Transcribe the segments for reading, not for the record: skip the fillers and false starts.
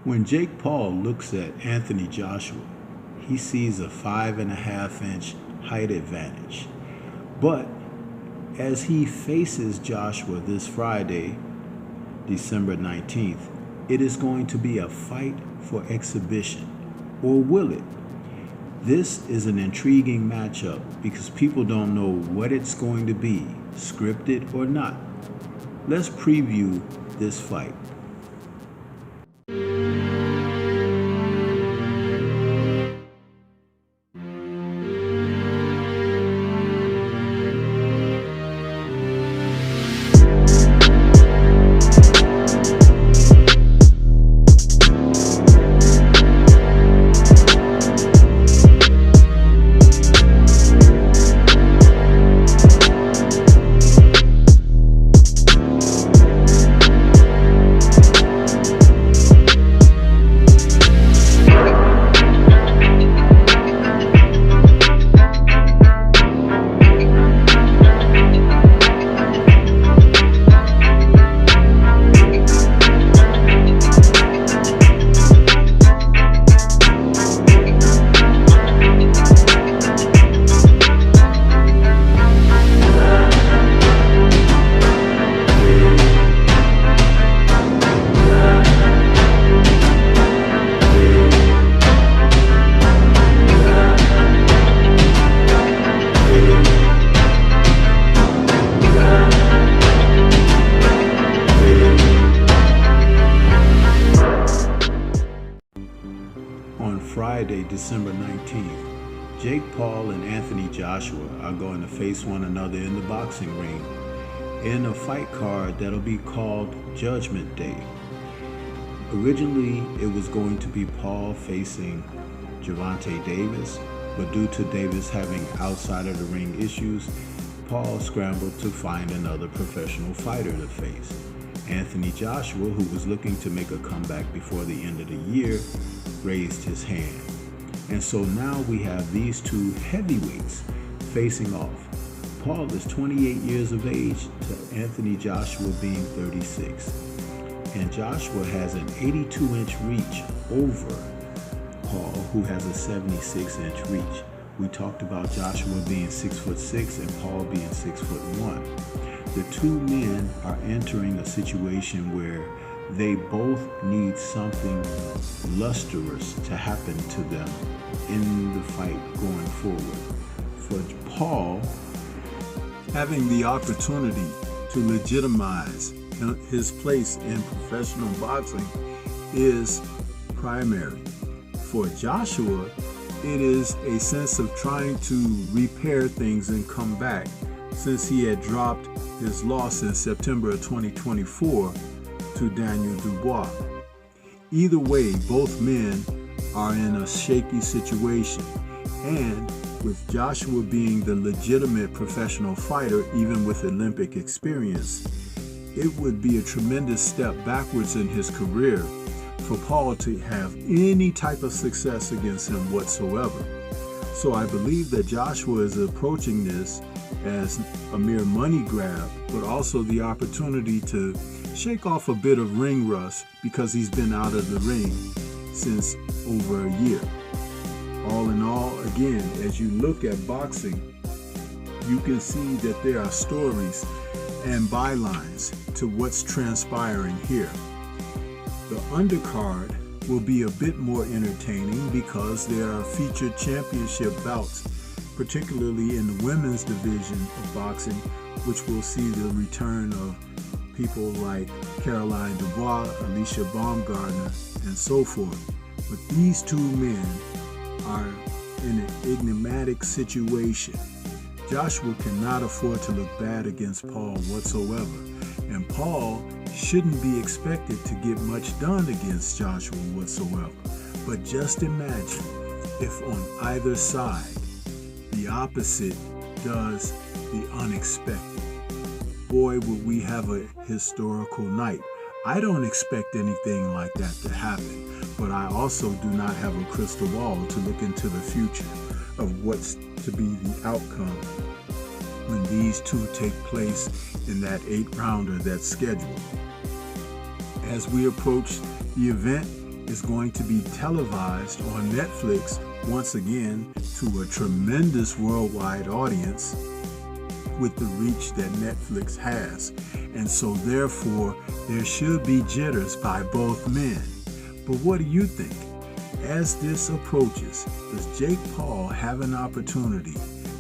When Jake Paul looks at Anthony Joshua, he sees a 5.5-inch height advantage. But as he faces Joshua this Friday, December 19th, it is going to be a fight for exhibition. Or will it? This is an intriguing matchup because people don't know what it's going to be, scripted or not. Let's preview this fight. On Friday, December 19th, Jake Paul and Anthony Joshua are going to face one another in the boxing ring in a fight card that'll be called Judgment Day. Originally, it was going to be Paul facing Gervonta Davis, but due to Davis having outside of the ring issues, Paul scrambled to find another professional fighter to face. Anthony Joshua, who was looking to make a comeback before the end of the year, raised his hand. And so now we have these two heavyweights facing off. Paul is 28 years of age to Anthony Joshua being 36. And Joshua has an 82-inch reach over Paul, who has a 76-inch reach. We talked about Joshua being 6'6" and Paul being 6'1". The two men are entering a situation where they both need something lustrous to happen to them in the fight going forward. For Paul, having the opportunity to legitimize his place in professional boxing is primary. For Joshua, it is a sense of trying to repair things and come back, since he had dropped his loss in September of 2024 to Daniel Dubois. Either way, both men are in a shaky situation, and with Joshua being the legitimate professional fighter, even with Olympic experience, it would be a tremendous step backwards in his career for Paul to have any type of success against him whatsoever. So I believe that Joshua is approaching this as a mere money grab, but also the opportunity to shake off a bit of ring rust because he's been out of the ring since over a year. All in all, again, as you look at boxing, you can see that there are stories and bylines to what's transpiring here. The undercard will be a bit more entertaining because there are featured championship bouts, particularly in the women's division of boxing, which will see the return of people like Caroline Dubois, Alicia Baumgardner, and so forth. But these two men are in an enigmatic situation. Joshua cannot afford to look bad against Paul whatsoever, and Paul shouldn't be expected to get much done against Joshua whatsoever. But just imagine if on either side the opposite does the unexpected. Boy, would we have a historical night. I don't expect anything like that to happen, but I also do not have a crystal ball to look into the future of what's to be the outcome when these two take place in that 8-rounder that's scheduled. As we approach the event, is going to be televised on Netflix once again to a tremendous worldwide audience with the reach that Netflix has. And so therefore, there should be jitters by both men. But what do you think? As this approaches, does Jake Paul have an opportunity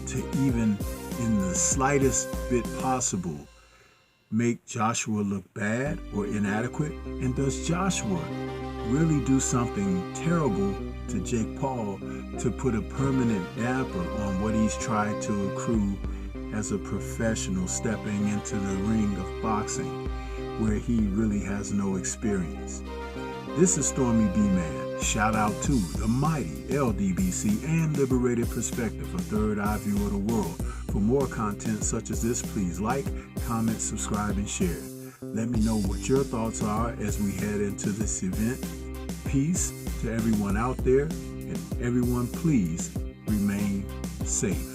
to even, in the slightest bit possible, make Joshua look bad or inadequate? And does Joshua really do something terrible to Jake Paul to put a permanent damper on what he's tried to accrue as a professional stepping into the ring of boxing, where he really has no experience? This is Stormy B-Man. Shout out to the mighty LDBC and Liberated Perspective, a third eye view of the world. For more content such as this, please like, comment, subscribe, and share. Let me know what your thoughts are as we head into this event. Peace to everyone out there, and everyone please remain safe.